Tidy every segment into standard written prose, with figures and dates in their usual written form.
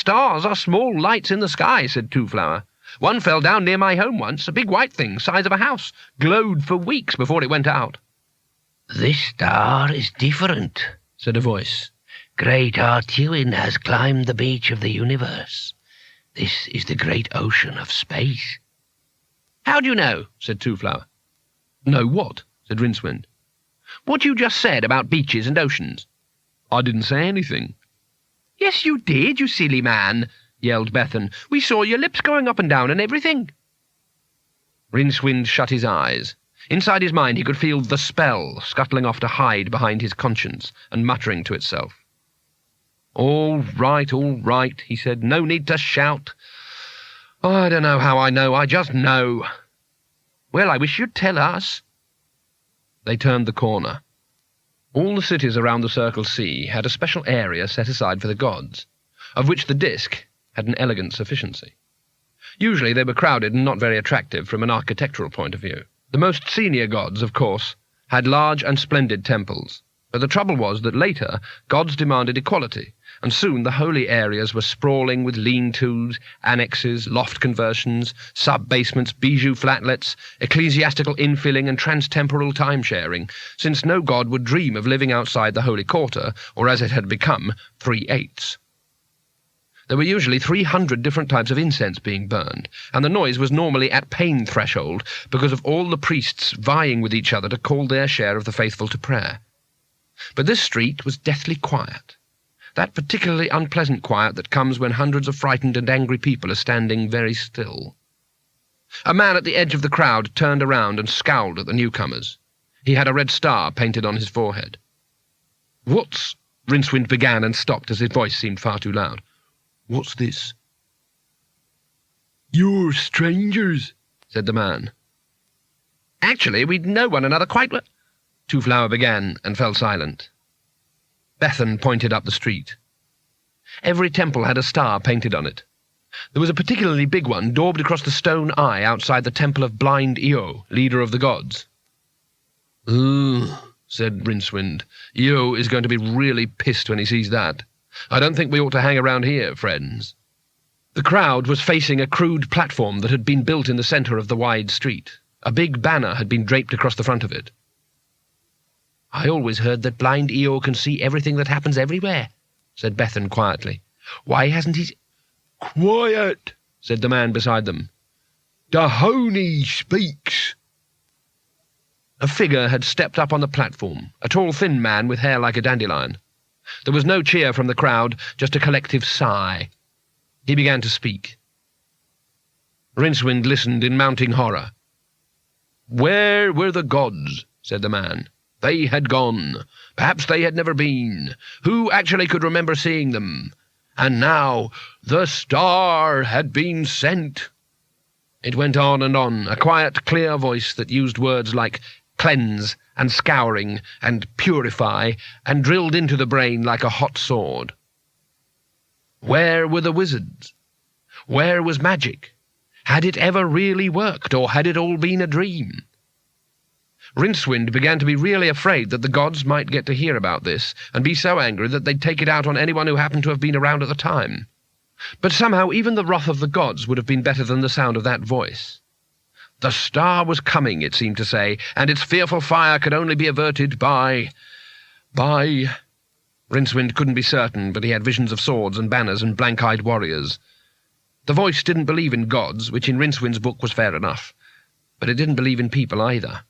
"Stars are small lights in the sky," said Two-Flower. "One fell down near my home once, a big white thing, size of a house, glowed for weeks before it went out." "This star is different," said a voice. "Great Artuin has climbed the beach of the universe. This is the great ocean of space." "How do you know?" said Two-Flower. "Know what?" said Rincewind. "What you just said about beaches and oceans." "I didn't say anything." "Yes, you did, you silly man," yelled Bethan. "We saw your lips going up and down and everything." Rincewind shut his eyes. Inside his mind he could feel the spell scuttling off to hide behind his conscience and muttering to itself. All right, he said. "No need to shout. I don't know how I know, I just know." "Well, I wish you'd tell us." They turned the corner. All the cities around the Circle Sea had a special area set aside for the gods, of which the disk had an elegant sufficiency. Usually they were crowded and not very attractive from an architectural point of view. The most senior gods, of course, had large and splendid temples, but the trouble was that later gods demanded equality, and soon the holy areas were sprawling with lean-tos, annexes, loft conversions, sub-basements, bijou flatlets, ecclesiastical infilling and trans-temporal time-sharing, since no god would dream of living outside the holy quarter, or as it had become, 3/8. There were usually 300 different types of incense being burned, and the noise was normally at pain threshold because of all the priests vying with each other to call their share of the faithful to prayer. But this street was deathly quiet. That particularly unpleasant quiet that comes when hundreds of frightened and angry people are standing very still. A man at the edge of the crowd turned around and scowled at the newcomers. He had a red star painted on his forehead. "What's—" Rincewind began and stopped as his voice seemed far too loud. "What's this?" "You're strangers," said the man. "Actually, we know one another quite well," Two-Flower began and fell silent. Bethan pointed up the street. Every temple had a star painted on it. There was a particularly big one daubed across the stone eye outside the temple of blind Io, leader of the gods. Said Rincewind. "Io is going to be really pissed when he sees that. I don't think we ought to hang around here, friends." The crowd was facing a crude platform that had been built in the centre of the wide street. A big banner had been draped across the front of it. "I always heard that blind Io can see everything that happens everywhere," said Bethan quietly. "Why hasn't he—" "Quiet," said the man beside them. "Dahomey speaks." A figure had stepped up on the platform, a tall, thin man with hair like a dandelion. There was no cheer from the crowd, just a collective sigh. He began to speak. Rincewind listened in mounting horror. "Where were the gods?" said the man. "They had gone. Perhaps they had never been. Who actually could remember seeing them? And now the star had been sent." It went on, a quiet, clear voice that used words like cleanse and scouring and purify and drilled into the brain like a hot sword. Where were the wizards? Where was magic? Had it ever really worked, or had it all been a dream? Rincewind began to be really afraid that the gods might get to hear about this and be so angry that they'd take it out on anyone who happened to have been around at the time. But somehow even the wrath of the gods would have been better than the sound of that voice. The star was coming, it seemed to say, and its fearful fire could only be averted by... Rincewind couldn't be certain, but he had visions of swords and banners and blank-eyed warriors. The voice didn't believe in gods, which in Rincewind's book was fair enough, but it didn't believe in people either.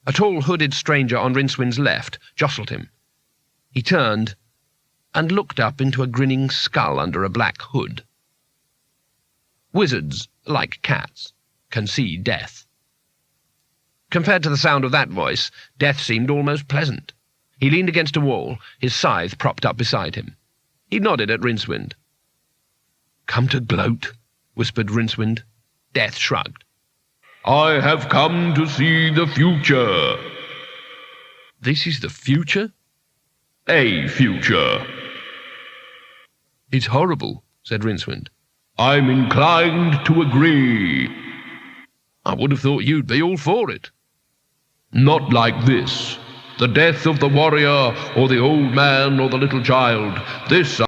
A tall, hooded stranger on Rincewind's left jostled him. He turned and looked up into a grinning skull under a black hood. Wizards, like cats, can see death. Compared to the sound of that voice, death seemed almost pleasant. He leaned against a wall, his scythe propped up beside him. He nodded at Rincewind. "Come to gloat," whispered Rincewind. Death shrugged. "I have come to see the future." "This is the future?" "A future." "It's horrible," said Rincewind. "I'm inclined to agree." "I would have thought you'd be all for it." "Not like this. The death of the warrior, or the old man, or the little child. This